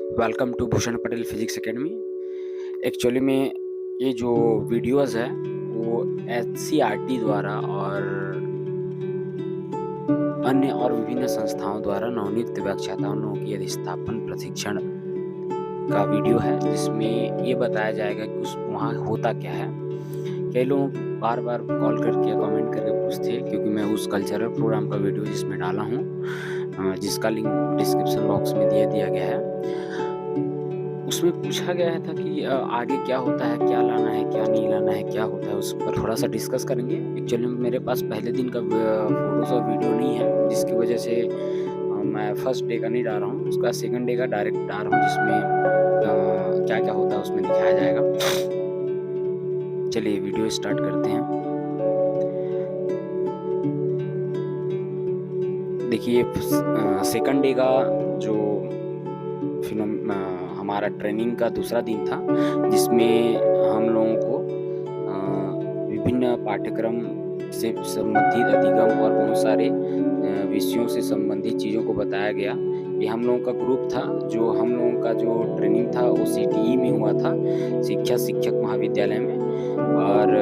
Welcome to Bhushan Patel physics academy. Actually में ये जो वीडियोज़ है वो एचसीईआरटी द्वारा और अन्य और विभिन्न संस्थाओं द्वारा नवनियुक्त व्याख्याताओं की अधिष्ठापन प्रशिक्षण का वीडियो है, जिसमें ये बताया जाएगा कि उस वहाँ होता क्या है। कई लोग बार बार कॉल करके या कमेंट करके पूछते हैं, क्योंकि मैं उस कल्चरल प्रोग्राम का वीडियो जिसमें डाला हूँ, जिसका लिंक डिस्क्रिप्शन बॉक्स में दे दिया गया है। उसमें पूछा गया था कि आगे क्या होता है, क्या लाना है, क्या नहीं लाना है, क्या होता है, उस पर थोड़ा सा डिस्कस करेंगे। एक्चुअली मेरे पास पहले दिन का फोटोज़ और वीडियो नहीं है, जिसकी वजह से मैं फर्स्ट डे का नहीं डाल रहा हूँ, उसका सेकंड डे का डायरेक्ट डाल रहा हूँ, जिसमें क्या क्या होता है उसमें दिखाया जाएगा। चलिए वीडियो स्टार्ट करते हैं। देखिए सेकंड डे का जो हमारा ट्रेनिंग का दूसरा दिन था, जिसमें हम लोगों को विभिन्न पाठ्यक्रम से संबंधित अधिगम और बहुत सारे विषयों से संबंधित चीज़ों को बताया गया। ये हम लोगों का ग्रुप था, जो हम लोगों का जो ट्रेनिंग था वो सीटीई में हुआ था, शिक्षक महाविद्यालय में। और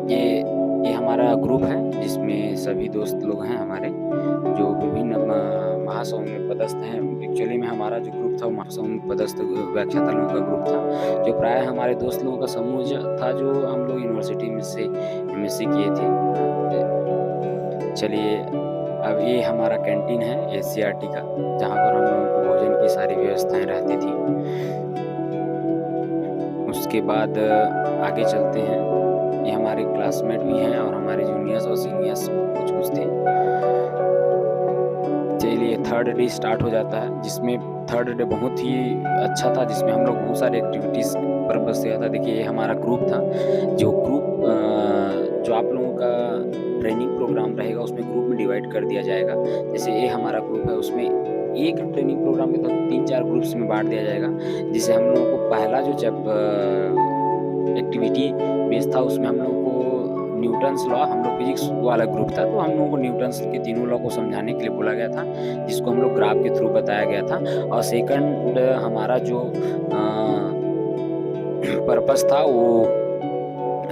ये हमारा ग्रुप है, जिसमें सभी दोस्त लोग हैं हमारे, जो विभिन्न महासंघ में पदस्थ हैं। एक्चुअली में हमारा जो ग्रुप था वो महासंघ में पदस्थ व्याख्याता लोगों का ग्रुप था, जो प्राय हमारे दोस्त लोगों का समूह था, जो हम लोग यूनिवर्सिटी में से एमएससी किए थे। चलिए, अब ये हमारा कैंटीन है एचसीईआरटी का, जहाँ पर हम लोगों को भोजन की सारी व्यवस्थाएं रहती थी। उसके बाद आगे चलते हैं। ये हमारे क्लासमेट भी हैं और हमारे जूनियर्स और सीनियर्स कुछ थे। चलिए थर्ड डे स्टार्ट हो जाता है, जिसमें थर्ड डे बहुत ही अच्छा था, जिसमें हम लोग बहुत सारे एक्टिविटीज़ पर्पज से था। देखिए ये हमारा ग्रुप था, जो आप लोगों का ट्रेनिंग प्रोग्राम रहेगा उसमें ग्रुप में डिवाइड कर दिया जाएगा। जैसे ये हमारा ग्रुप है, उसमें एक ट्रेनिंग प्रोग्राम में तो 3-4 ग्रुप्स में बांट दिया जाएगा। जिसे हम लोगों को पहला जो एक्टिविटी बेस था, उसमें हम लोगों को न्यूटन्स लॉ, हम लोग फिजिक्स वाला ग्रुप था, तो हम लोगों को न्यूटन्स के तीनों लॉ को समझाने के लिए बोला गया था, जिसको हम लोग ग्राफ के थ्रू बताया गया था। और सेकंड हमारा जो पर्पस था वो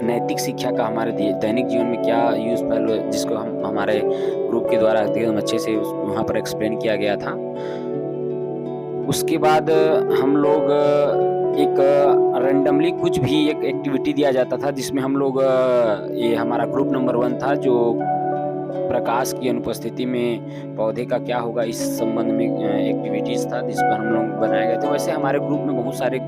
नैतिक शिक्षा का हमारे दैनिक जीवन में क्या यूज पहलू है, जिसको हम हमारे ग्रुप के द्वारा एकदम अच्छे से वहाँ पर एक्सप्लेन किया गया था। उसके बाद हम लोग एक रैंडमली कुछ भी एक एक्टिविटी दिया जाता था, जिसमें हम लोग ये हमारा ग्रुप नंबर 1 था, जो प्रकाश की अनुपस्थिति में पौधे का क्या होगा इस संबंध में एक्टिविटीज़ था, जिस पर हम लोग बनाए गए थे। वैसे हमारे ग्रुप में बहुत सारे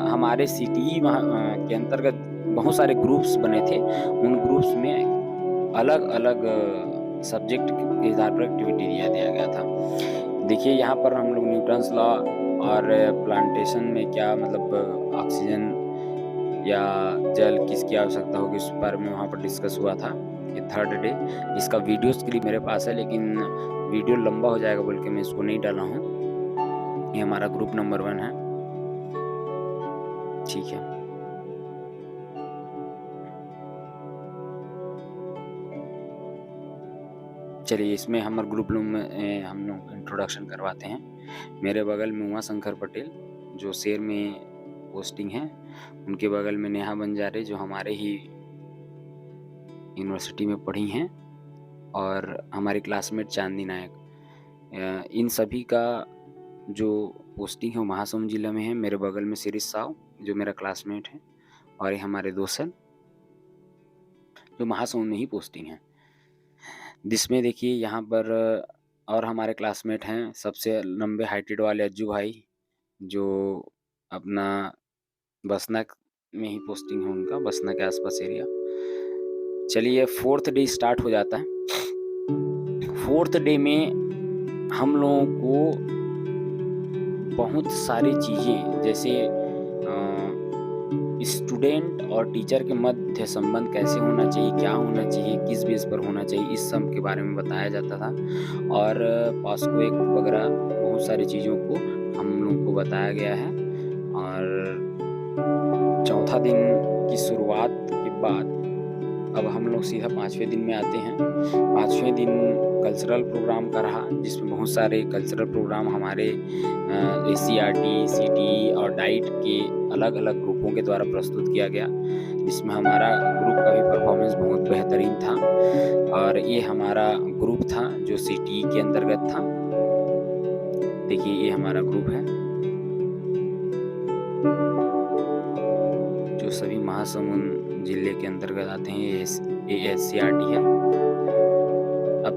हमारे सीटीई के अंतर्गत बहुत सारे ग्रुप्स बने थे। उन ग्रुप्स में अलग अलग सब्जेक्ट के आधार पर एक्टिविटी दिया गया था। देखिए यहाँ पर हम लोग न्यूटन्स लॉ और प्लांटेशन में क्या मतलब ऑक्सीजन या जल किसकी आवश्यकता होगी, उस बारे में वहाँ पर डिस्कस हुआ था। ये थर्ड डे, इसका वीडियो क्लिप मेरे पास है, लेकिन वीडियो लंबा हो जाएगा बोल के मैं इसको नहीं डाला हूँ। ये हमारा ग्रुप नंबर 1 है, ठीक है। चलिए इसमें हमारे ग्रुप में हम लोग इंट्रोडक्शन करवाते हैं। मेरे बगल में उमाशंकर पटेल, जो शेर में पोस्टिंग है, उनके बगल में नेहा बंजारे, जो हमारे ही यूनिवर्सिटी में पढ़ी हैं, और हमारी क्लासमेट चांदनी नायक। इन सभी का जो पोस्टिंग है महासमुंद जिला में है। मेरे बगल में शिरीष साव, जो मेरा क्लासमेट है, और ये हमारे दोस्त जो महासमुंद में ही पोस्टिंग है। जिसमें देखिए यहाँ पर और हमारे क्लासमेट हैं, सबसे लंबे हाइटेड वाले अज्जू भाई, जो अपना बसना में ही पोस्टिंग है उनका, बसना के आसपास एरिया। चलिए फोर्थ डे स्टार्ट हो जाता है। फोर्थ डे में हम लोगों को बहुत सारी चीज़ें, जैसे स्टूडेंट और टीचर के मध्य संबंध कैसे होना चाहिए, क्या होना चाहिए, किस बेस पर होना चाहिए, इस सब के बारे में बताया जाता था। और पास्को एक वगैरह बहुत सारी चीज़ों को हम लोगों को बताया गया है। और चौथा दिन की शुरुआत के बाद अब हम लोग सीधा 5वें दिन में आते हैं। 5वें दिन कल्चरल प्रोग्राम का रहा, जिसमें बहुत सारे कल्चरल प्रोग्राम हमारे एससीईआरटी, सीटीई और डाइट के अलग-अलग ग्रुपों के द्वारा प्रस्तुत किया गया, जिसमें हमारा ग्रुप का भी परफॉर्मेंस बहुत बेहतरीन था। और ये हमारा ग्रुप था जो सीटीई के अंतर्गत था। देखिए ये हमारा ग्रुप है, जो सभी महासमुंद जिले के अंतर्गत आते हैं। ये एससीईआरटी है। अब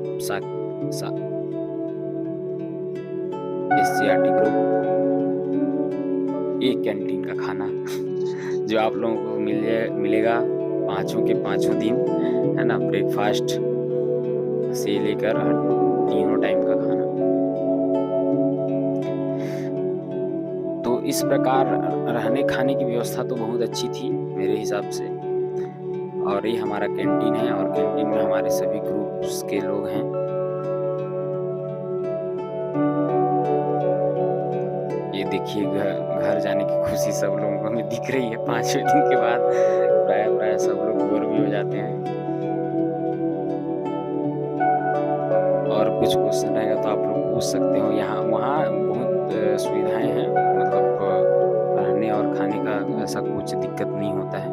एससीईआरटी ग्रुप, एक कैंटीन का खाना जो आप लोगों को मिलेगा पाँचों के पाँचों दिन, है ना, ब्रेकफास्ट से लेकर तीनों टाइम का खाना। तो इस प्रकार रहने खाने की व्यवस्था तो बहुत अच्छी थी मेरे हिसाब से। और ये हमारा कैंटीन है, और कैंटीन में हमारे सभी ग्रुप्स के लोग हैं। ये देखिए घर जाने की खुशी सब लोगों को हमें दिख रही है। 5वें दिन के बाद प्राय सब लोग बोर भी हो जाते हैं। और कुछ क्वेश्चन रहेगा तो आप लोग पूछ सकते हो। वहाँ बहुत सुविधाएं हैं, मतलब रहने और खाने का ऐसा कुछ दिक्कत नहीं होता है।